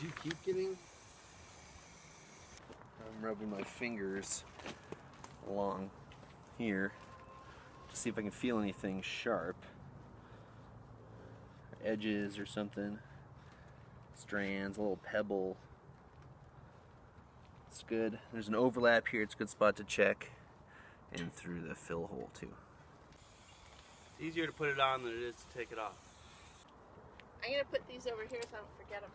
you keep getting? I'm rubbing my fingers along here to see if I can feel anything sharp. Edges or something. Strands, a little pebble. It's good. There's an overlap here, it's a good spot to check. And through the fill hole too. It's easier to put it on than it is to take it off. I'm going to put these over here so I don't forget them.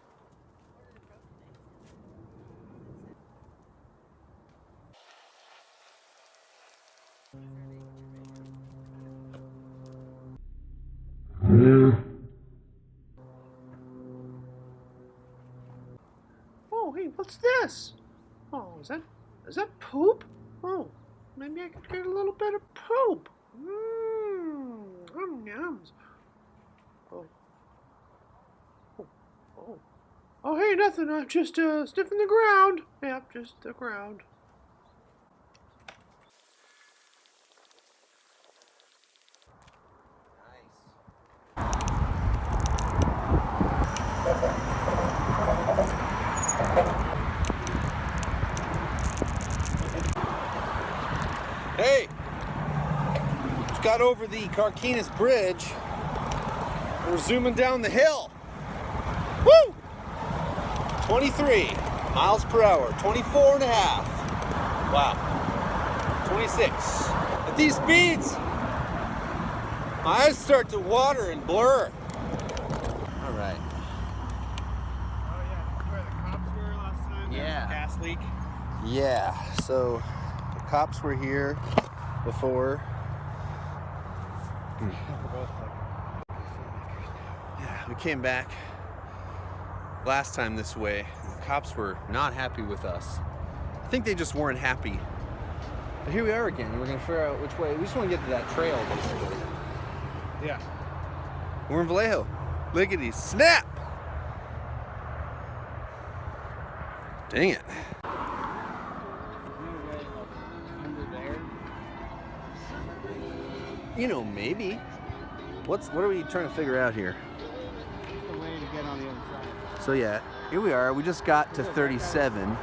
Oh, hey, what's this? Oh, is that poop? Oh, maybe I could get a little bit of poop. Yums. Oh. Oh, hey, nothing. I'm just sniffing the ground. Yep, just the ground. Hey! Just got over the Carquinez Bridge. We're zooming down the hill. Woo! 23 miles per hour, 24 and a half. Wow. 26. At these speeds, my eyes start to water and blur. All right. Oh yeah, this is where the cops were last time. Yeah. Gas leak. Yeah, so the cops were here before. Yeah, we came back last time this way. The cops were not happy with us. I think they just weren't happy. But here we are again. We're gonna figure out which way. We just want to get to that trail, basically. Yeah. We're in Vallejo. Lickety snap! Dang it. Under there. You know, maybe. What are we trying to figure out here? The way to get on the other side. So yeah, here we are. We just got to 37.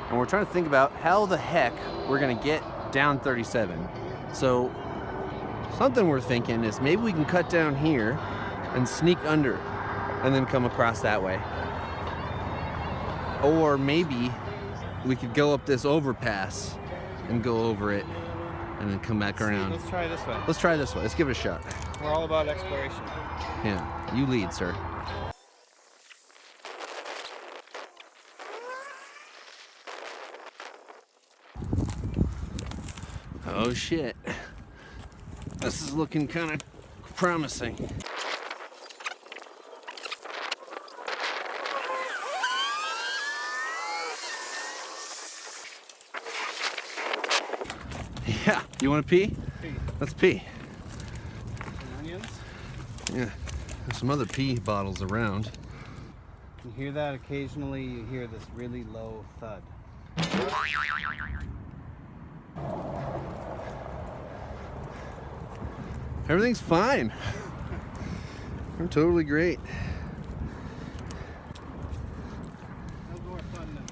And we're trying to think about how the heck we're gonna get down 37. So something we're thinking is maybe we can cut down here and sneak under and then come across that way. Or maybe we could go up this overpass and go over it and then come back around. Let's try this way. Let's try this way. Let's give it a shot. We're all about exploration. Yeah, you lead, sir. Oh shit. This is looking kind of promising. Yeah, you want to pee? Pee. Let's pee. Some onions. Yeah, there's some other pee bottles around. You hear that occasionally, you hear this really low thud. Everything's fine. We're totally great. No more fun than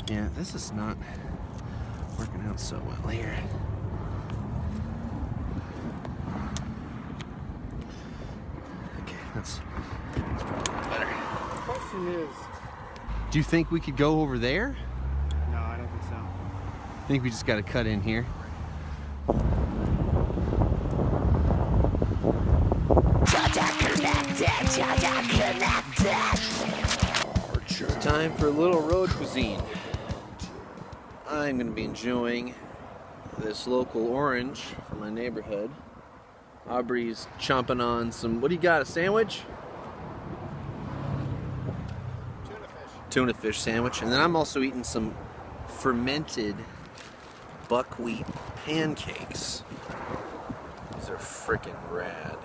the Yeah, this is not working out so well here. Okay, that's probably better. The question is... Do you think we could go over there? No, I don't think so. I think we just got to cut in here. Time for a little road cuisine. I'm going to be enjoying this local orange from my neighborhood. Aubrey's chomping on some, what do you got, a sandwich? Tuna fish. Tuna fish sandwich. And then I'm also eating some fermented buckwheat pancakes. These are freaking rad.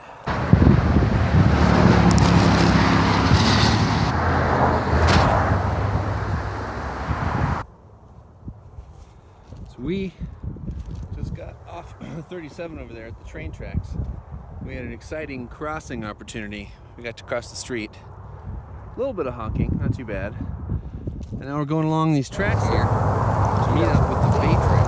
So we just got off 37 over there at the train tracks. We We had an exciting crossing opportunity. We got to cross the street. A little bit of honking, not too bad. And now we're going along these tracks here to meet up with the bait trail.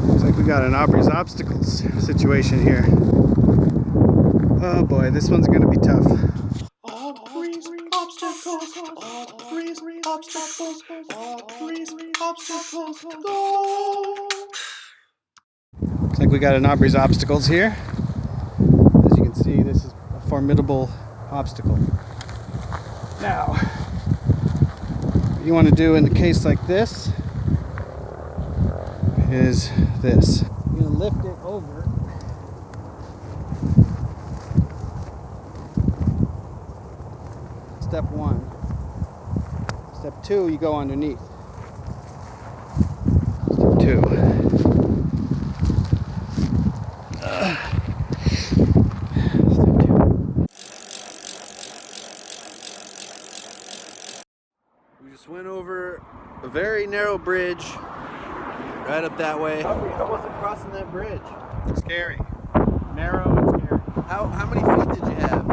Looks like we got an Aubrey's Obstacles situation here. Oh boy, this one's gonna be tough. Aubrey's obstacles, Aubrey's obstacles, Aubrey's obstacles, go! Looks like we got an Aubrey's Obstacles here. As you can see, this is a formidable obstacle. Now, what you want to do in a case like this is this. You're going to lift it over. Step one. Step two, you go underneath. Step two. We just went over a very narrow bridge, right up that way. I wasn't crossing that bridge. Scary. Narrow and scary. How many feet did you have?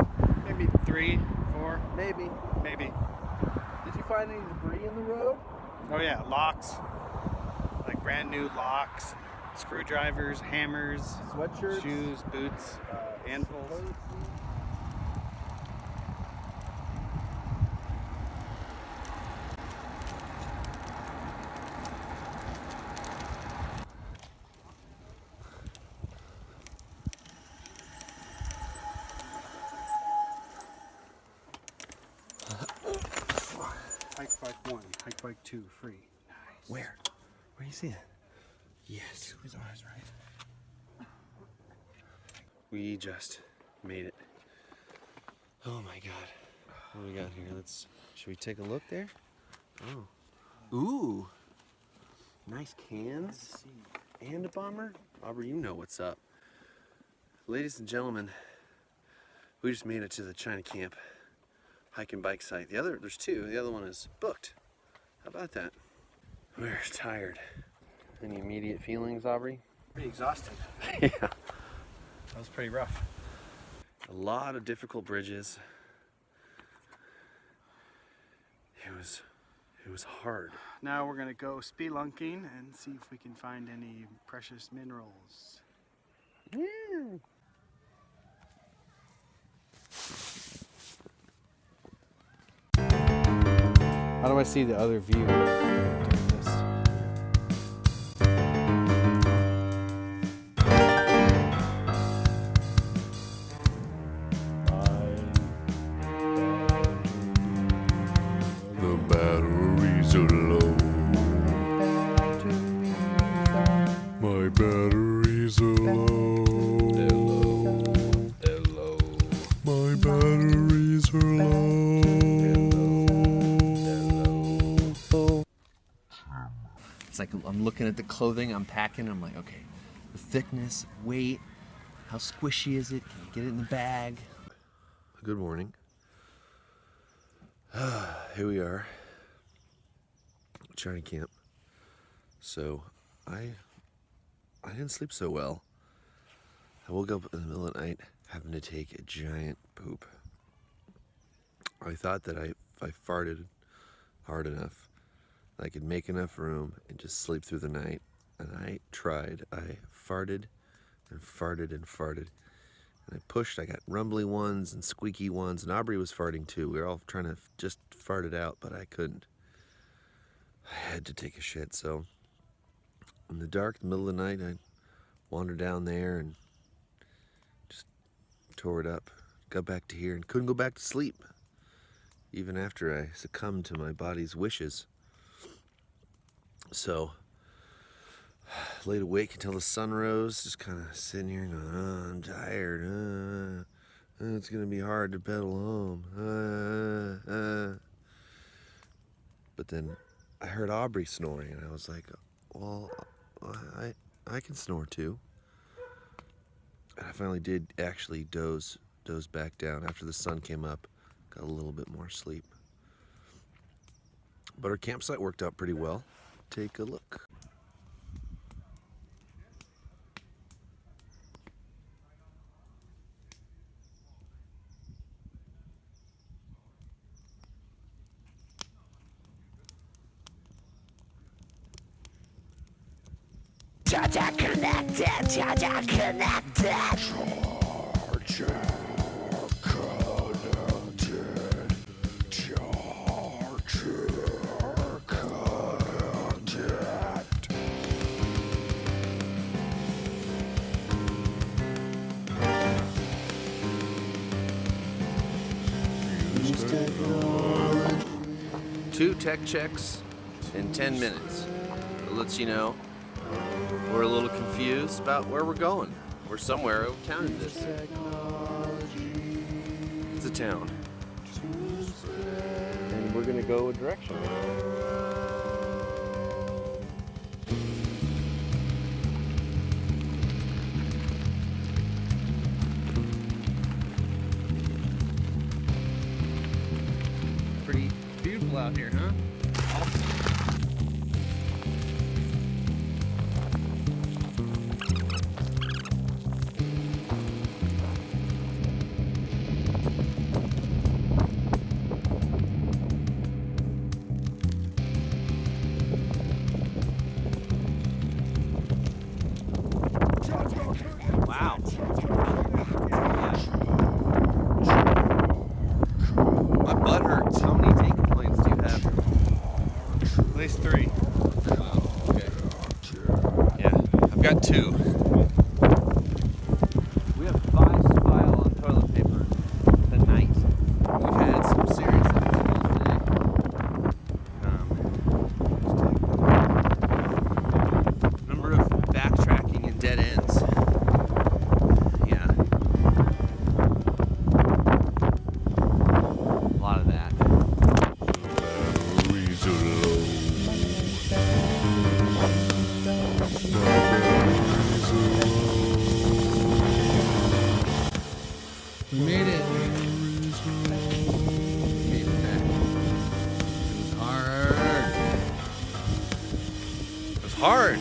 Maybe 3, 4, Maybe. maybe. Did you find any debris in the road? Oh yeah, locks. Like brand new locks, screwdrivers, hammers, Sweatshirts? shoes, boots, handfuls. Hike bike 1, hike bike 2, free. Nice. Where do you see it? Yes, it was ours, right? We just made it. Oh my god. What do we got here? Should we take a look there? Oh. Ooh. Nice cans. And a bomber. Aubrey, you know what's up. Ladies and gentlemen, we just made it to the China Camp hike and bike site. There's two. The other one is booked. How about that? We're tired. Any immediate feelings, Aubrey? Pretty exhausted. Yeah. That was pretty rough. A lot of difficult bridges. It was hard. Now we're gonna go spelunking and see if we can find any precious minerals. Yeah. How do I see the other view? Doing this. The batteries are low. My batteries are low. They're low. My batteries are low. It's like I'm looking at the clothing I'm packing. I'm like, okay, the thickness, weight, how squishy is it? Can you get it in the bag? Good morning. Here we are, China Camp. So I didn't sleep so well. I woke up in the middle of the night having to take a giant poop. I thought that if I farted hard enough, I could make enough room and just sleep through the night. And I tried. I farted and farted and farted. And I pushed. I got rumbly ones and squeaky ones. And Aubrey was farting too. We were all trying to just fart it out, but I couldn't. I had to take a shit. So in the dark, the middle of the night, I wandered down there and just tore it up. Got back to here and couldn't go back to sleep, even after I succumbed to my body's wishes. So, laid awake until the sun rose, just kind of sitting here going, oh, I'm tired. It's going to be hard to pedal home. But then I heard Aubrey snoring, and I was like, well, I can snore too. And I finally did actually doze back down after the sun came up, got a little bit more sleep. But our campsite worked out pretty well. take a look. Charger connected, charger connected. Two tech checks in 10 minutes. It lets you know we're a little confused about where we're going. We're somewhere. What town is this? It's a town. And we're gonna go a direction. Pretty beautiful out here, huh? Wow. My butt hurts. How many tank complaints do you have? At least 3. Wow. Okay. Yeah, I've got 2. We have 5 file on toilet paper tonight. We've had some serious obstacles today. Number of backtracking and dead ends. Yeah. A lot of that. Batteries are low. We made it. Made it back. Hard. It was hard.